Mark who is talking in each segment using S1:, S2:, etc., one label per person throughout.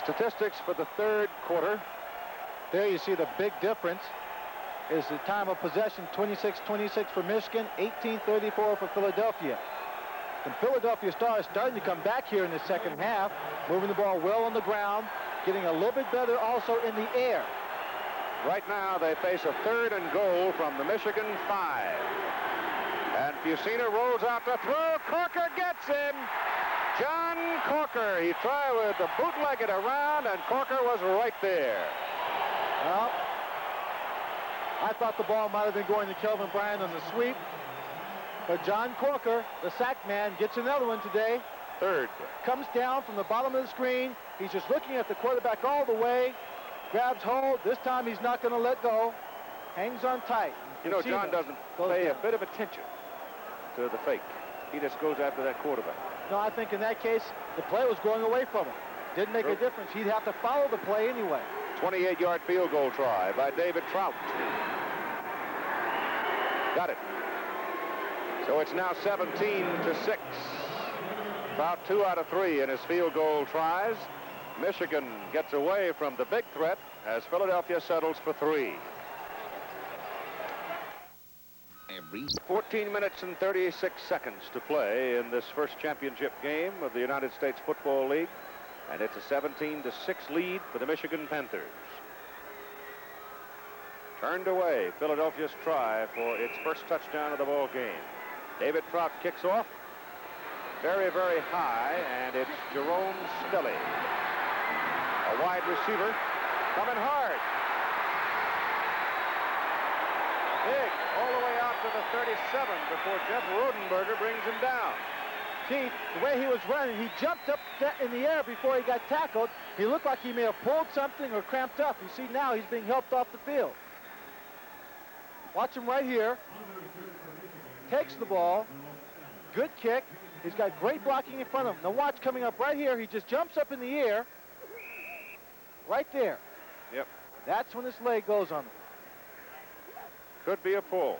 S1: Statistics for the third quarter.
S2: There you see the big difference is the time of possession, 26-26 for Michigan, 18-34 for Philadelphia. The Philadelphia Stars starting to come back here in the second half, moving the ball well on the ground, getting a little bit better also in the air.
S1: Right now they face a 3rd and goal from the Michigan 5. And Fusina rolls out to throw. Corker gets him. John Corker. He tried with the bootlegged around, and Corker was right there.
S2: Well, I thought the ball might have been going to Kelvin Bryant on the sweep. But John Corker, the sack man, gets another one today.
S1: 3rd.
S2: Comes down from the bottom of the screen. He's just looking at the quarterback all the way. Grabs hold. This time he's not going to let go. Hangs on tight.
S1: You know, John doesn't pay a bit of attention to the fake. He just goes after that quarterback.
S2: No, I think in that case, the play was going away from him. Didn't make a difference. He'd have to follow the play anyway.
S1: 28-yard field goal try by David Trout. Got it. So it's now 17-6. Trout 2 out of 3 in his field goal tries. Michigan gets away from the big threat as Philadelphia settles for 3. 14 minutes and 36 seconds to play in this first championship game of the United States Football League. And it's a 17-6 lead for the Michigan Panthers. Turned away, Philadelphia's try for its first touchdown of the ball game. David Trout kicks off very, very high, and it's Jerome Stelly, a wide receiver, coming hard. Big, all the way out to the 37 before Jeff Rodenberger brings him down.
S2: Keith, the way he was running, he jumped up in the air before he got tackled. He looked like he may have pulled something or cramped up. You see now he's being helped off the field. Watch him right here. Takes the ball. Good kick. He's got great blocking in front of him. Now watch coming up right here. He just jumps up in the air. Right there.
S1: Yep.
S2: That's when his leg goes on him.
S1: Could be a pull.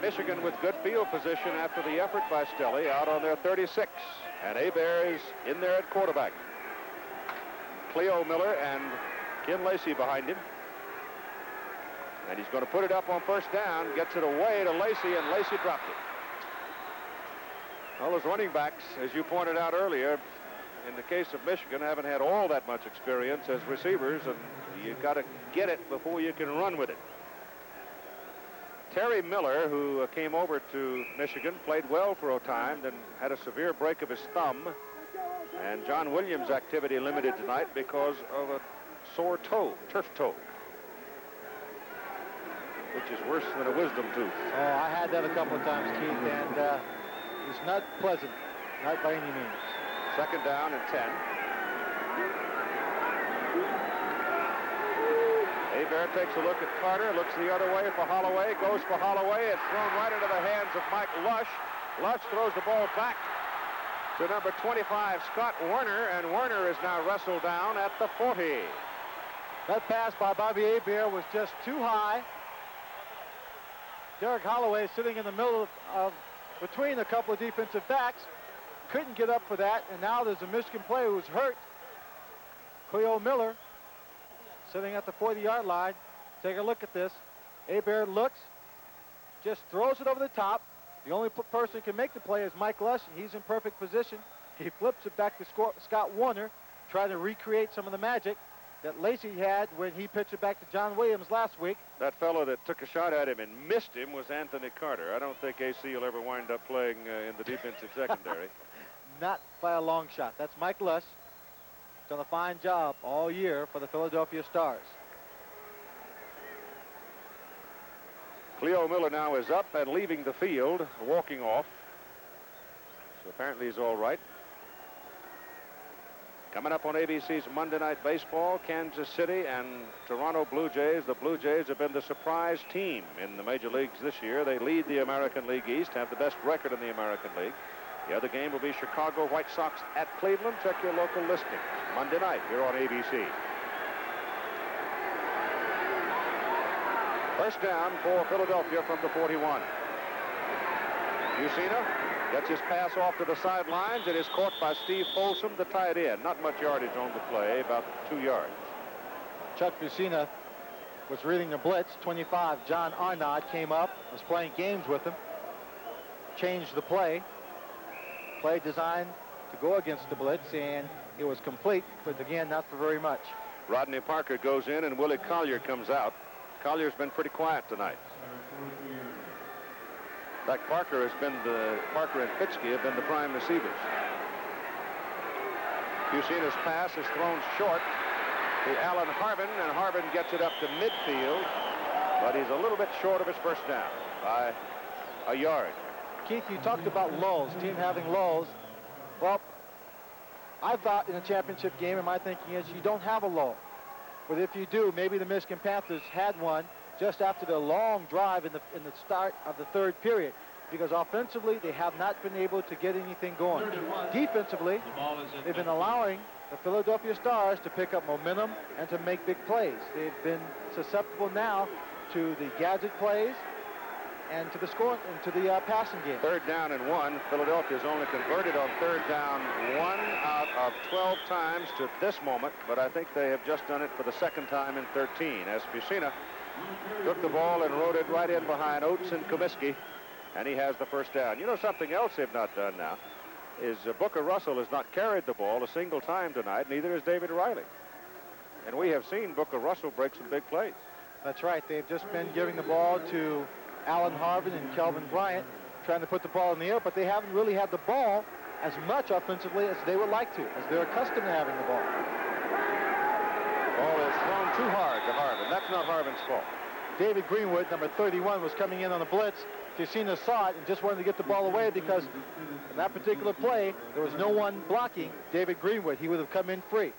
S1: Michigan with good field position after the effort by Stelly out on their 36. And Hebert is in there at quarterback. Cleo Miller and Ken Lacey behind him. And he's going to put it up on first down, gets it away to Lacey, and Lacey dropped it. Well, those running backs, as you pointed out earlier, in the case of Michigan, haven't had all that much experience as receivers, and you've got to get it before you can run with it. Terry Miller, who came over to Michigan, played well for a time, then had a severe break of his thumb. And John Williams' activity limited tonight because of a sore toe, turf toe, which is worse than a wisdom tooth.
S2: Oh, I had that a couple of times, Keith, and it's not pleasant, not by any means.
S1: Second down and 10. Hebert takes a look at Carter, looks the other way for Holloway, goes for Holloway. It's thrown right into the hands of Mike Lush. Lush throws the ball back to number 25, Scott Werner, and Werner is now wrestled down at the 40.
S2: That pass by Bobby Hebert was just too high. Derek Holloway sitting in the middle of between a couple of defensive backs. Couldn't get up for that, and now there's a Michigan player who's hurt. Cleo Miller sitting at the 40-yard line. Take a look at this. Hebert looks, just throws it over the top. The only person who can make the play is Mike Lush, and he's in perfect position. He flips it back to Scott Warner, trying to recreate some of the magic that Lacey had when he pitched it back to John Williams last week.
S1: That fellow that took a shot at him and missed him was Anthony Carter. I don't think AC will ever wind up playing in the defensive secondary.
S2: Not by a long shot. That's Mike Lush. Done a fine job all year for the Philadelphia Stars.
S1: Cleo Miller now is up and leaving the field, walking off. So apparently he's all right. Coming up on ABC's Monday Night Baseball, Kansas City and Toronto Blue Jays. The Blue Jays have been the surprise team in the major leagues this year. They lead the American League East, have the best record in the American League. The other game will be Chicago White Sox at Cleveland. Check your local listings. Monday night here on ABC. First down for Philadelphia from the 41. Fusina Gets his pass off to the sidelines. It is caught by Steve Folsom, the tight end. Not much yardage on the play, about 2 yards.
S2: Chuck Fucina was reading the blitz. 25, John Arnott came up, was playing games with him. Changed the play. Play designed to go against the blitz, and it was complete, but again, not for very much.
S1: Rodney Parker goes in, and Willie Collier comes out. Collier's been pretty quiet tonight. In fact, Parker and Fitzke have been the prime receivers. Fucina's pass is thrown short to Alan Harvin, and Harvin gets it up to midfield, but he's a little bit short of his first down by a yard.
S2: Keith, you talked about lulls, team having lulls. Well, I thought in a championship game, and my thinking is you don't have a lull. But if you do, maybe the Michigan Panthers had one just after the long drive in the start of the third period, because offensively they have not been able to get anything going. Defensively, they've been allowing the Philadelphia Stars to pick up momentum and to make big plays. They've been susceptible now to the gadget plays and to the score and to the passing game.
S1: 3rd down and 1. Philadelphia's only converted on 3rd down 1 out of 12 times to this moment, but I think they have just done it for the 2nd time in 13 as Fucina took the ball and rode it right in behind Oates and Comiskey, and he has the first down. You know, something else they've not done now is Booker Russell has not carried the ball a single time tonight, neither has David Riley. And we have seen Booker Russell break some big plays.
S2: That's right. They've just been giving the ball to Alan Harvin and Kelvin Bryant, trying to put the ball in the air, but they haven't really had the ball as much offensively as they would like to, as they're accustomed to having the ball.
S1: Ball is thrown too hard to Harvin. That's not Harvin's fault.
S2: David Greenwood, number 31, was coming in on the blitz. Fucina saw it and just wanted to get the ball away because in that particular play, there was no one blocking David Greenwood. He would have come in free.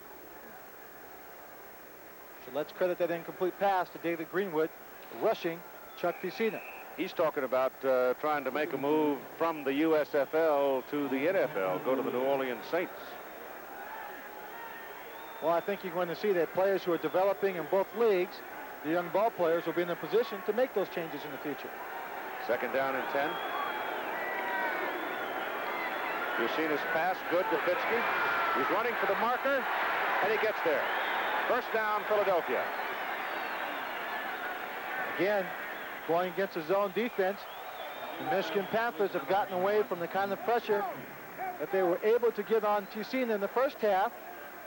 S2: So let's credit that incomplete pass to David Greenwood, rushing Chuck Fucina.
S1: He's talking about trying to make a move from the USFL to the NFL, go to the New Orleans Saints.
S2: Well, I think you're going to see that players who are developing in both leagues, the young ball players, will be in a position to make those changes in the future.
S1: 2nd down and 10. Fucina's pass good to Fitzke. He's running for the marker, and he gets there. First down, Philadelphia.
S2: Again, going against the zone defense, the Michigan Panthers have gotten away from the kind of pressure that they were able to get on Fucina in the first half.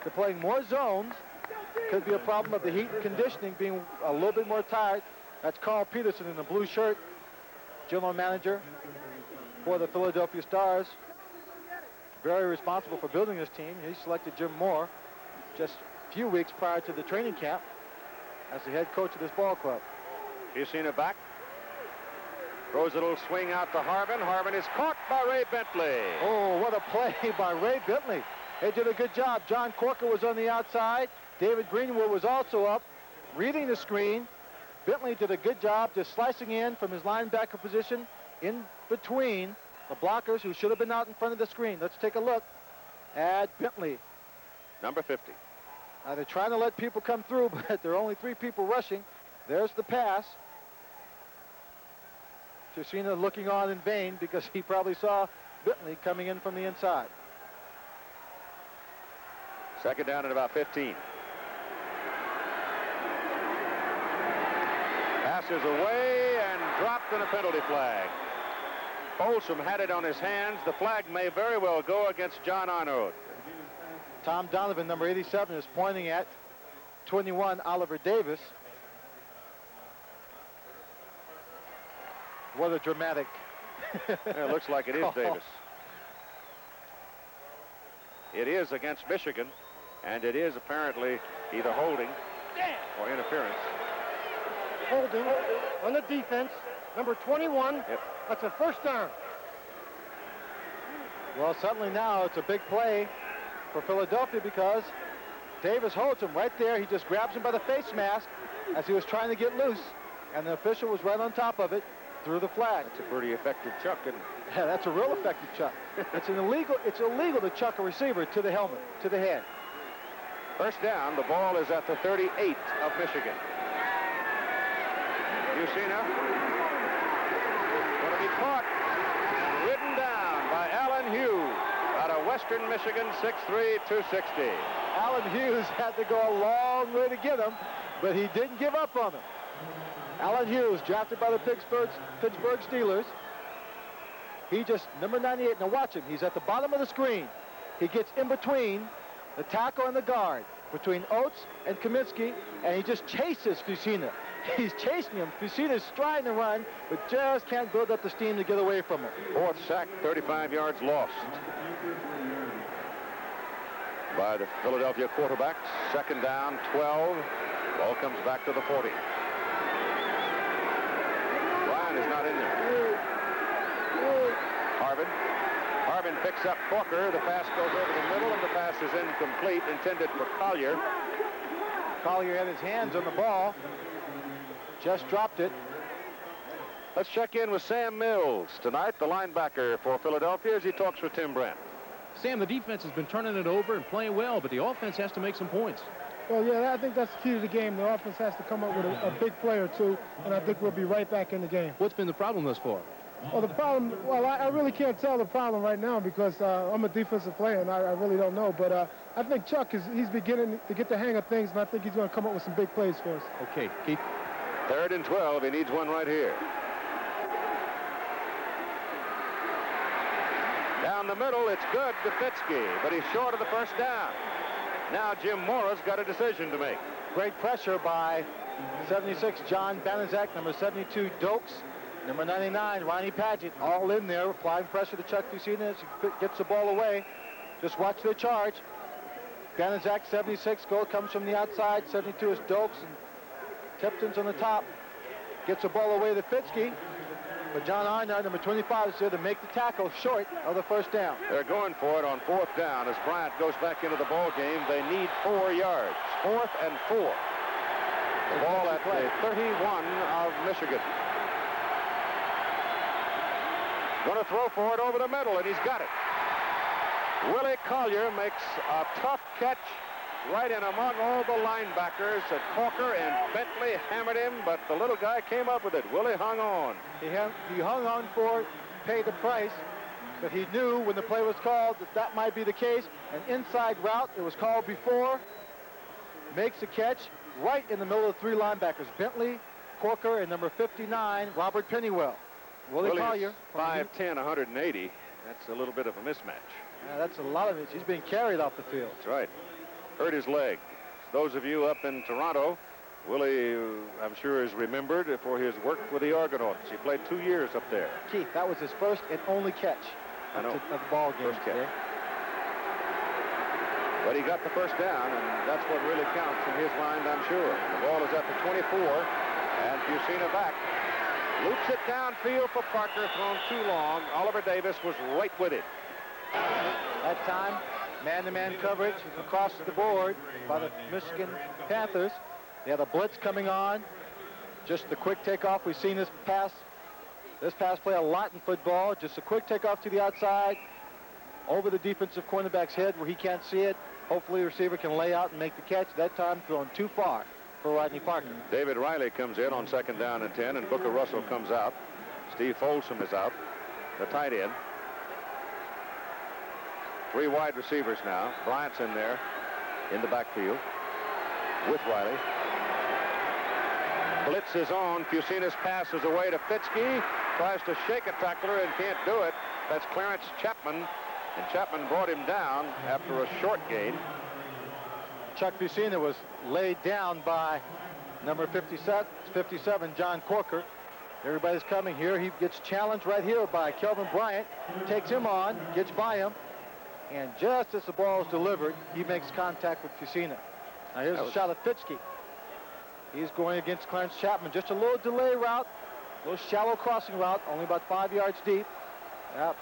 S2: They're playing more zones. Could be a problem of the heat and conditioning being a little bit more tired. That's Carl Peterson in the blue shirt, general manager for the Philadelphia Stars. Very responsible for building this team. He selected Jim Moore just a few weeks prior to the training camp as the head coach of this ball club.
S1: Fucina back. Throws a little swing out to Harvin. Harvin is caught by Ray Bentley.
S2: Oh, what a play by Ray Bentley. They did a good job. John Corker was on the outside. David Greenwood was also up, reading the screen. Bentley did a good job just slicing in from his linebacker position in between the blockers who should have been out in front of the screen. Let's take a look at Bentley.
S1: Number 50.
S2: Now they're trying to let people come through, but there are only 3 people rushing. There's the pass. Fucina looking on in vain because he probably saw Bentley coming in from the inside.
S1: 2nd down and about 15. Passes away and dropped in a penalty flag. Folsom had it on his hands. The flag may very well go against John Arnott.
S2: Tom Donovan, number 87, is pointing at 21, Oliver Davis. What a dramatic.
S1: It looks like it is Davis. It is against Michigan, and it is apparently either holding or interference.
S3: Holding on the defense, number 21.
S1: Yep.
S3: That's a first down.
S2: Well, suddenly now it's a big play for Philadelphia because Davis holds him right there. He just grabs him by the face mask as he was trying to get loose, and the official was right on top of it, threw the flag.
S1: That's a pretty effective chuck, isn't it?
S2: Yeah, that's a real effective chuck. It's illegal to chuck a receiver to the helmet, to the head.
S1: First down, the ball is at the 38 of Michigan. Fucina going to be caught and ridden down by Western Michigan, 6'3", 260.
S2: Alan Hughes had to go a long way to get him, but he didn't give up on him. Alan Hughes, drafted by the Pittsburgh Steelers. He just, number 98, now watch him. He's at the bottom of the screen. He gets in between the tackle and the guard, between Oates and Kaminsky, and he just chases Fusina. He's chasing him. Fusina's trying to run, but just can't build up the steam to get away from him.
S1: Fourth sack, 35 yards lost by the Philadelphia quarterback. Second down, 12. Ball comes back to the 40. Ryan is not in there. Harvin picks up Corker. The pass goes over the middle, and the pass is incomplete, intended for Collier.
S2: Collier had his hands on the ball. Just dropped it.
S1: Let's check in with Sam Mills tonight, the linebacker for Philadelphia, as he talks with Tim Brent.
S4: Sam, the defense has been turning it over and playing well, but the offense has to make some points.
S3: Well, yeah, I think that's the key to the game. The offense has to come up with a big play or two, and I think we'll be right back in the game.
S4: What's been the problem thus far?
S3: Well, the problem, I really can't tell the problem right now because I'm a defensive player, and I really don't know. But I think Chuck he's beginning to get the hang of things, and I think he's going to come up with some big plays for us.
S4: Okay, Keith.
S1: 3rd and 12. He needs one right here. Down the middle, it's good to Fitzke, but he's short of the first down. Now Jim Mora's got a decision to make.
S2: Great pressure by 76, John Banaszak, number 72, Dokes, number 99, Ronnie Padgett, all in there, applying pressure to Chuck Fusina as he gets the ball away. Just watch the charge. Banaszak, 76, goal comes from the outside. 72 is Dokes, and Tipton's on the top. Gets the ball away to Fitzke. But John Arnott, number 25, is there to make the tackle short of the first down.
S1: They're going for it on 4th down as Bryant goes back into the ball game. They need 4 yards. 4th and 4. The ball at the 31 of Michigan. Going to throw for it over the middle, and he's got it. Willie Collier makes a tough catch right in among all the linebackers. Corker and Bentley hammered him, but the little guy came up with it. Willie hung on.
S2: He hung on for it, paid the price, but he knew when the play was called that might be the case. An inside route, it was called before, makes a catch right in the middle of the 3 linebackers, Bentley, Corker, and number 59, Robert Pennywell. Willie Collier.
S1: 5'10", 180. That's a little bit of a mismatch.
S2: Yeah, that's a lot of it. He's being carried off the field.
S1: That's right. Hurt his leg. Those of you up in Toronto, Willie, I'm sure, is remembered for his work with the Argonauts. He played 2 years up there.
S2: Keith, that was his first and only catch
S1: of
S2: the ball game today.
S1: But he got the first down, and that's what really counts in his mind, I'm sure. The ball is at the 24, and Fusina back. Loops it downfield for Parker, thrown too long. Oliver Davis was right with it.
S2: That time, man-to-man coverage across the board by the Michigan Panthers. They had a blitz coming on. Just the quick takeoff. We've seen this pass play a lot in football. Just a quick takeoff to the outside, over the defensive cornerback's head where he can't see it. Hopefully the receiver can lay out and make the catch. That time thrown too far for Rodney Parker.
S1: David Riley comes in on 2nd down and 10, and Booker Russell comes out. Steve Folsom is out, the tight end. 3 wide receivers now. Bryant's in there in the backfield with Riley. Blitz is on. Fusina's pass is away to Fitzke. Tries to shake a tackler and can't do it. That's Clarence Chapman, and Chapman brought him down after a short gain.
S2: Chuck Fusina was laid down by number 57, John Corker. Everybody's coming here. He gets challenged right here by Kelvin Bryant. Takes him on, gets by him. And just as the ball is delivered, he makes contact with Fusina. Now here's a shot at Fitzke. He's going against Clarence Chapman. Just a little delay route, a little shallow crossing route, only about 5 yards deep. Yep,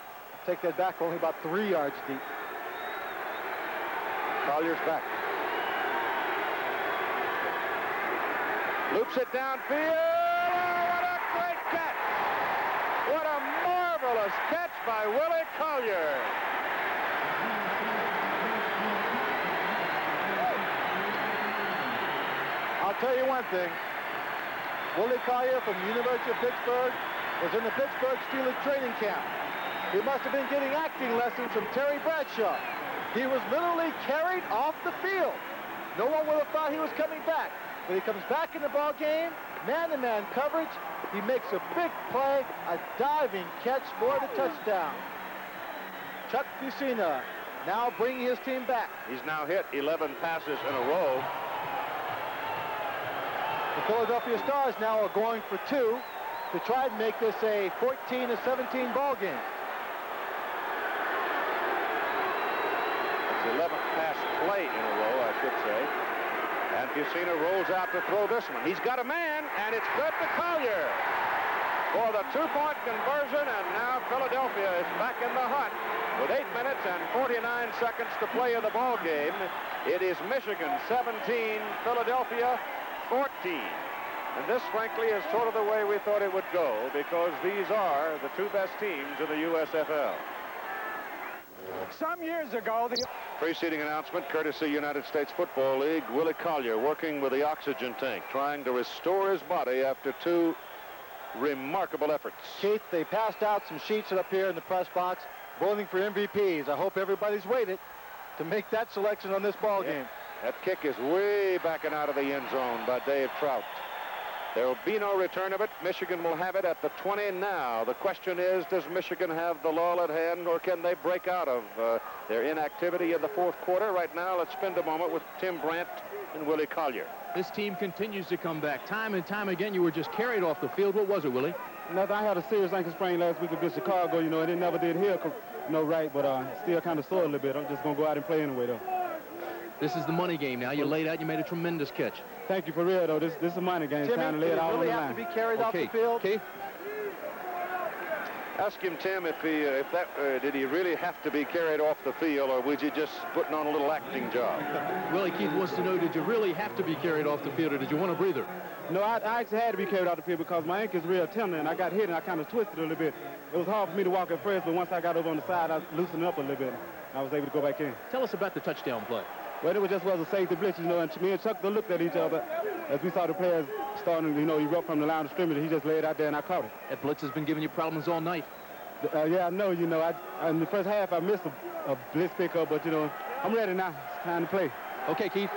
S2: take that back, only about 3 yards deep. Collier's back. Loops it downfield. Oh, what a great catch! What a marvelous catch by Willie Collier. I'll tell you one thing. Willie Collier from the University of Pittsburgh was in the Pittsburgh Steelers training camp. He must have been getting acting lessons from Terry Bradshaw. He was literally carried off the field. No one would have thought he was coming back. But he comes back in the ball game, man-to-man coverage. He makes a big play, a diving catch for the touchdown. Chuck Fusina now bringing his team back.
S1: He's now hit 11 passes in a row.
S2: The Philadelphia Stars now are going for 2 to try and make this a 14-17 ball game.
S1: It's the 11th pass play in a row, I should say. And Fusina rolls out to throw this one. He's got a man, and it's good to Collier for the 2-point conversion, and now Philadelphia is back in the hunt with 8 minutes and 49 seconds to play in the ball game. It is Michigan 17, Philadelphia 14. And this, frankly, is sort of the way we thought it would go, because these are the 2 best teams in the USFL.
S3: Some years ago, the
S1: Preceding announcement, courtesy United States Football League, Willie Collier working with the oxygen tank, trying to restore his body after 2 remarkable efforts.
S2: Keith, they passed out some sheets up here in the press box, voting for MVPs. I hope everybody's waited to make that selection on this ball game.
S1: That kick is way backing out of the end zone by Dave Trout. There will be no return of it. Michigan will have it at the 20 now. The question is, does Michigan have the lull at hand, or can they break out of their inactivity in the 4th quarter? Right now, let's spend a moment with Tim Brandt and Willie Collier.
S4: This team continues to come back. Time and time again, you were just carried off the field. What was it, Willie?
S5: Nothing. I had a serious ankle sprain last week against Chicago, and it never did heal, right, but still kind of sore a little bit. I'm just going to go out and play anyway, though.
S4: This is the money game now. You laid out, you made a tremendous catch.
S5: Thank you, for real, though. This is a money game.
S2: Timmy,
S5: Time to lay it out on the
S2: really have
S5: line.
S2: to be carried off the field?
S4: Keith?
S1: Ask him, Tim, if did he really have to be carried off the field, or was he just putting on a little acting job?
S4: Willie, Keith wants to know, did you really have to be carried off the field, or did you want a breather?
S5: No, I actually had to be carried off the field because my ankle is real tender, and I got hit, and I kind of twisted a little bit. It was hard for me to walk at first, but once I got over on the side, I loosened up a little bit. I was able to go back in.
S4: Tell us about the touchdown play.
S5: Well, it was a safety blitz, and me and Chuck looked at each other as we saw the players starting, erupt from the line of scrimmage. He just laid out there, and I caught it.
S4: That blitz has been giving you problems all night.
S5: Yeah, I know, in the first half, I missed a blitz pickup, but, I'm ready now. It's time to play.
S4: Okay, Keith.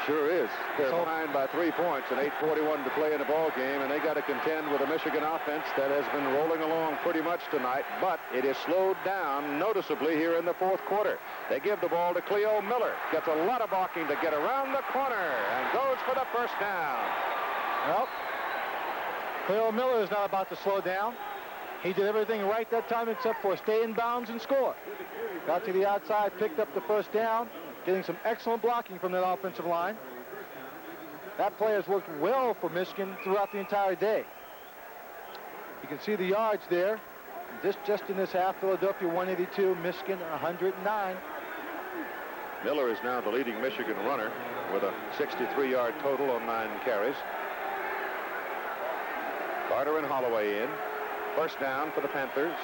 S1: Sure is. They're behind by 3 points and 8:41 to play in the ball game, and they got to contend with a Michigan offense that has been rolling along pretty much tonight, but it is slowed down noticeably here in the 4th quarter. They give the ball to Cleo Miller. Gets a lot of balking to get around the corner and goes for the first down.
S2: Well, Cleo Miller is not about to slow down. He did everything right that time except for stay in bounds and score. Got to the outside, picked up the first down, getting some excellent blocking from that offensive line. That play has worked well for Michigan throughout the entire day. You can see the yards there. Just in this half, Philadelphia 182, Michigan 109.
S1: Miller is now the leading Michigan runner with a 63-yard total on 9 carries. Carter and Holloway in. First down for the Panthers.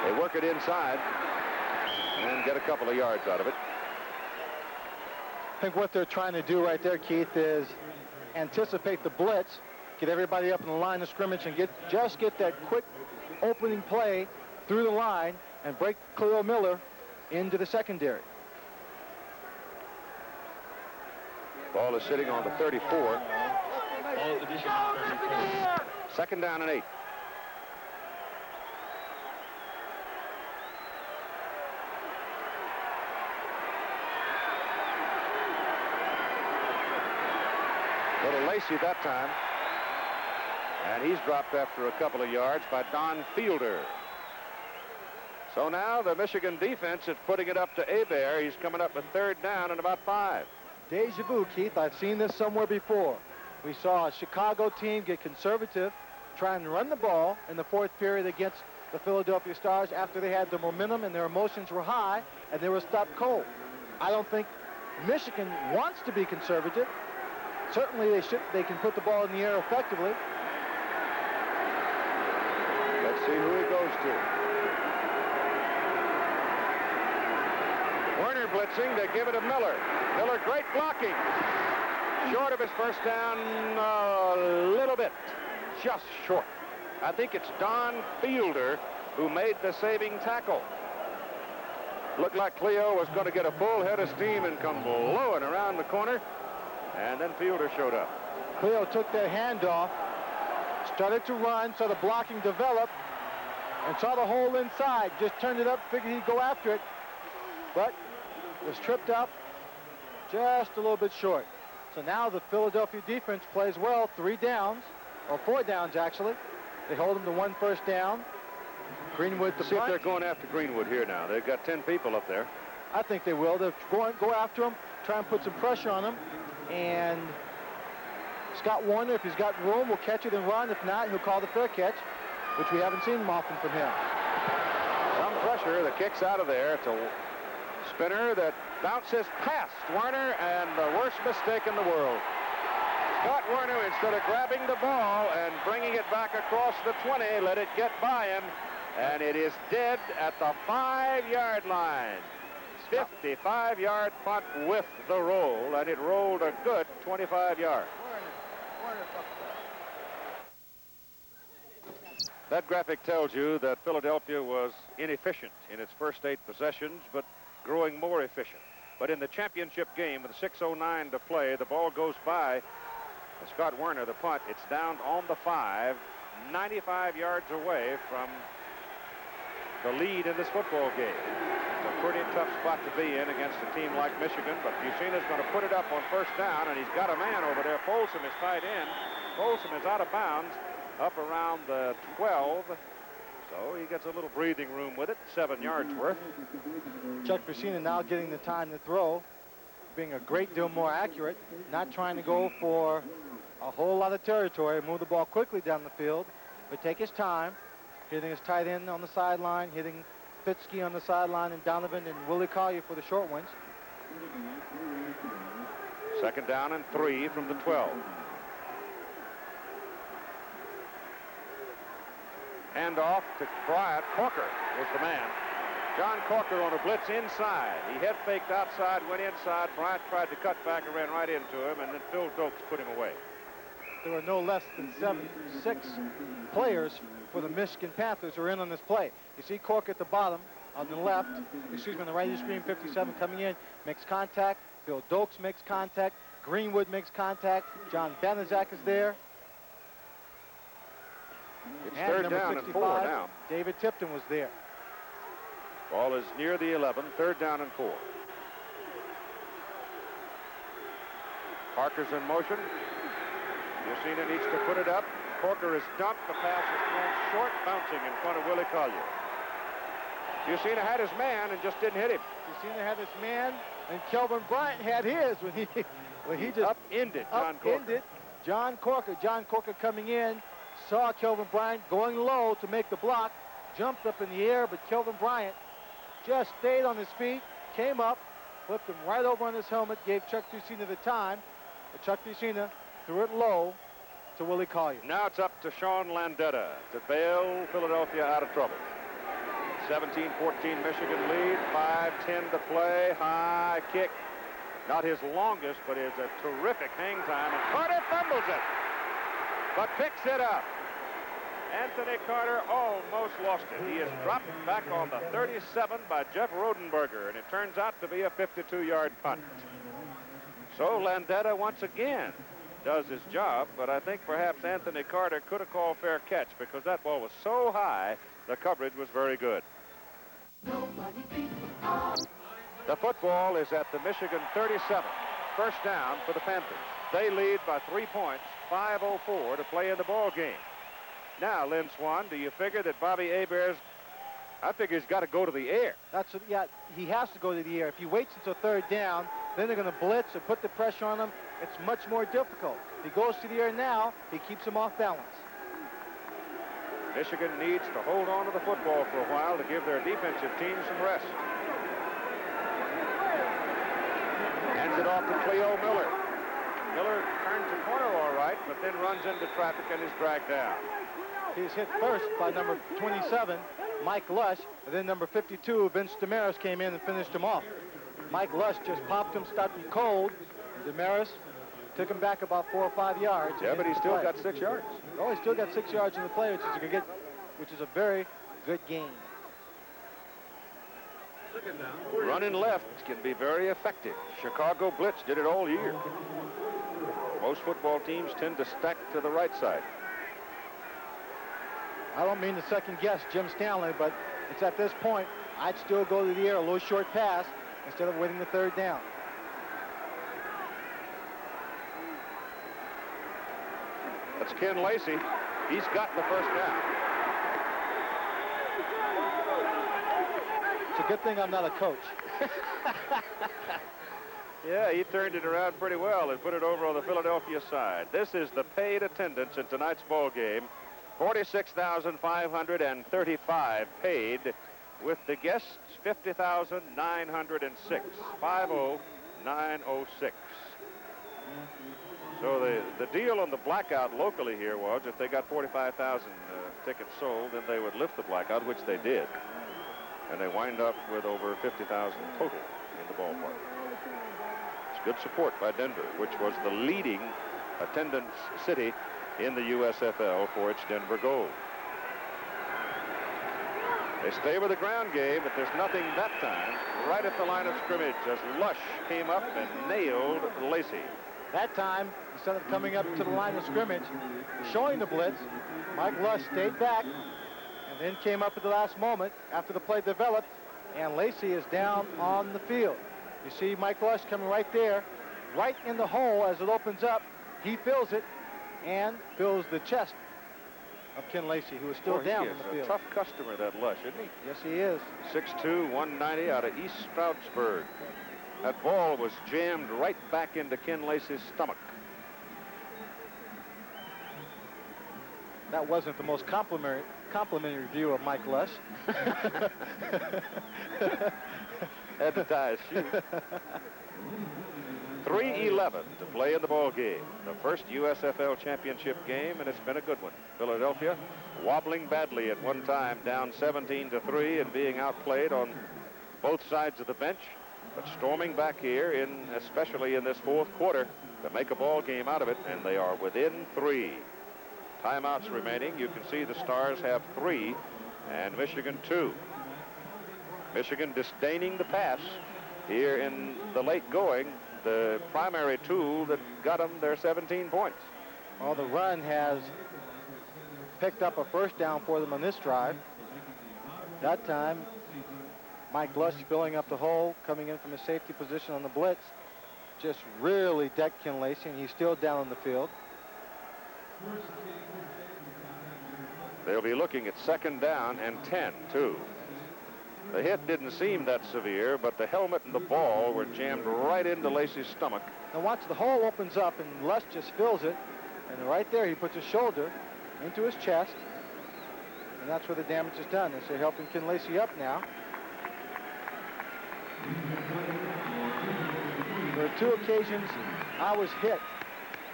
S1: They work it inside and get a couple of yards out of it.
S2: I think what they're trying to do right there, Keith, is anticipate the blitz, get everybody up in the line of scrimmage, and just get that quick opening play through the line and break Cleo Miller into the secondary.
S1: Ball is sitting on the 34. Second down and 8. Little Lacey that time. And he's dropped after a couple of yards by Don Fielder. So now the Michigan defense is putting it up to Hebert. He's coming up with 3rd down and about 5.
S2: Deja vu, Keith. I've seen this somewhere before. We saw a Chicago team get conservative, trying to run the ball in the 4th period against the Philadelphia Stars after they had the momentum and their emotions were high and they were stopped cold. I don't think Michigan wants to be conservative. Certainly they can put the ball in the air effectively.
S1: Let's see who he goes to. Werner blitzing. They give it to Miller. Miller, great blocking. Short of his first down a little bit. Just short. I think it's Don Fielder who made the saving tackle. Looked like Cleo was going to get a full head of steam and come blowing around the corner. And then Fielder showed up.
S2: Cleo took their handoff, started to run, saw the blocking develop, and saw the hole inside. Just turned it up, figured he'd go after it, but was tripped up just a little bit short. So now the Philadelphia defense plays well, 3 downs, or 4 downs actually. They hold them to 1 first down. Greenwood to
S1: See if
S2: punt.
S1: they're going after Greenwood here now. They've got 10 people up there.
S2: I think they will. They'll go after him, try and put some pressure on him, and Scott Warner, if he's got room, will catch it and run. If not, he'll call the fair catch, which we haven't seen often from him.
S1: Some pressure. The kick's out of there. It's a spinner that bounces past Warner, and the worst mistake in the world. Scott Warner, instead of grabbing the ball and bringing it back across the 20, let it get by him, and it is dead at the 5-yard line. 55-yard punt with the roll, and it rolled a good 25 yards. That graphic tells you that Philadelphia was inefficient in its first 8 possessions, but growing more efficient. But in the championship game with 6:09 to play, the ball goes by Scott Warner, the punt. It's down on the 5, 95 yards away from the lead in this football game. It's a pretty tough spot to be in against a team like Michigan, but Bucina's going to put it up on first down, and he's got a man over there. Folsom is tied in. Folsom is out of bounds up around the 12, so he gets a little breathing room with it, 7 yards worth.
S2: Chuck Bucina now getting the time to throw, being a great deal more accurate, not trying to go for a whole lot of territory, move the ball quickly down the field, but take his time, hitting his tight end on the sideline, hitting Fitzke on the sideline, and Donovan and Willie Collier for the short ones.
S1: 2nd down and 3 from the 12. Hand off to Bryant. Corker was the man. John Corker on a blitz inside. He head faked outside, went inside. Bryant tried to cut back and ran right into him, and then Phil Dokes put him away.
S2: There were no less than 6 players for the Michigan Panthers who are in on this play. You see Corker at the bottom on the left, excuse me, on the right of your screen, 57 coming in, makes contact. Phil Dokes makes contact. Greenwood makes contact. John Banaszak is there.
S1: It's
S2: And
S1: 3rd
S2: number
S1: down
S2: 65,
S1: and 4 now.
S2: David Tipton was there.
S1: Ball is near the 11, 3rd down and 4. Parker's in motion. Bucina needs to put it up. Corker is dumped. The pass is thrown short, bouncing in front of Willie Collier. Bucina had his man and just didn't hit him.
S2: Bucina had his man, and Kelvin Bryant had his when he just
S1: upended John Corker.
S2: John Corker. John Corker coming in, saw Kelvin Bryant going low to make the block, jumped up in the air, but Kelvin Bryant just stayed on his feet, came up, flipped him right over on his helmet, gave Chuck Bucina the time, but Chuck Bucina threw it low to Willie Collier.
S1: Now it's up to Sean Landetta to bail Philadelphia out of trouble. 17-14 Michigan lead, 5:10 to play, high kick. Not his longest, but is a terrific hang time, and Carter fumbles it, but picks it up. Anthony Carter almost lost it. He is dropped back on the 37 by Jeff Rodenberger, and it turns out to be a 52-yard punt. So Landetta once again does his job, but I think perhaps Anthony Carter could have called fair catch because that ball was so high, the coverage was very good. The football is at the Michigan 37. First down for the Panthers. They lead by 3 points, 5:04 to play in the ball game. Now, Lynn Swan, do you figure that Bobby Heber's, I figure he's got to go to the air.
S2: Yeah, he has to go to the air. If he waits until 3rd down, then they're going to blitz and put the pressure on him. It's much more difficult. If he goes to the air now, he keeps him off balance.
S1: Michigan needs to hold on to the football for a while to give their defensive team some rest. Hands it off to Cleo Miller. Miller turns the corner all right, but then runs into traffic and is dragged down.
S2: He's hit first by number 27, Mike Lush, and then number 52, Vince Damaris, came in and finished him off. Mike Lush just popped him, started him cold. Damaris Took him back about 4 or 5 yards.
S1: Yeah, but he still got 6 yards.
S2: Oh, he still got 6 yards in the play, which is a very good gain.
S1: Running left can be very effective. Chicago blitz did it all year. Most football teams tend to stack to the right side.
S2: I don't mean to second guess Jim Stanley, but it's at this point, I'd still go to the air, a little short pass, instead of waiting the 3rd down.
S1: That's Ken Lacey. He's got the 1st down.
S2: It's a good thing I'm not a coach.
S1: Yeah, he turned it around pretty well and put it over on the Philadelphia side. This is the paid attendance in tonight's ball game. 46,535 paid, with the guests 50,906. 50,906. So the deal on the blackout locally here was if they got 45,000 tickets sold, then they would lift the blackout, which they did. And they wind up with over 50,000 total in the ballpark. It's good support by Denver, which was the leading attendance city in the USFL for its Denver Gold. They stay with the ground game, but there's nothing that time. Right at the line of scrimmage as Lush came up and nailed Lacey.
S2: That time, instead of coming up to the line of scrimmage, showing the blitz, Mike Lush stayed back and then came up at the last moment after the play developed, and Lacey is down on the field. You see Mike Lush coming right there, right in the hole as it opens up. He fills it and fills the chest of Ken Lacey, who is still down on the field.
S1: He is a tough customer, that Lush, isn't he?
S2: Yes, he is.
S1: 6'2", 190 out of East Stroudsburg. That ball was jammed right back into Ken Lacey's stomach.
S2: That wasn't the most complimentary view of Mike Lush.
S1: Had to tie his shoe. 3:11 to play in the ball game. The first USFL championship game, and it's been a good one. Philadelphia wobbling badly at one time, down 17-3 and being outplayed on both sides of the bench, but storming back here, especially in this 4th quarter, to make a ball game out of it, and they are within 3. Timeouts remaining. You can see the Stars have 3 and Michigan 2. Michigan disdaining the pass here in the late going, the primary tool that got them their 17 points.
S2: Well, the run has picked up a 1st down for them on this drive. That time, Mike Lush filling up the hole, coming in from a safety position on the blitz, just really decked Ken Lacey, and he's still down on the field.
S1: They'll be looking at 2nd down and 10, too. The hit didn't seem that severe, but the helmet and the ball were jammed right into Lacey's stomach.
S2: Now watch, the hole opens up, and Lush just fills it, and right there he puts his shoulder into his chest, and that's where the damage is done. As they're helping Ken Lacey up now. There are 2 occasions I was hit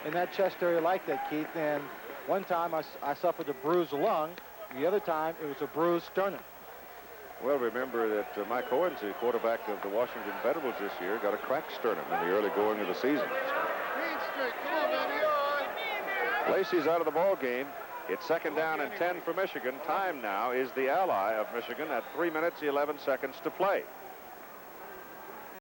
S2: in that chest area like that, Keith, and one time I suffered a bruised lung. The other time it was a bruised sternum.
S1: Well, remember that Mike Owens, the quarterback of the Washington Federals this year, got a cracked sternum in the early going of the season. Lacey's out of the ball game. It's 2nd down and 10 for Michigan. Time now is the ally of Michigan at 3 minutes, 11 seconds to play.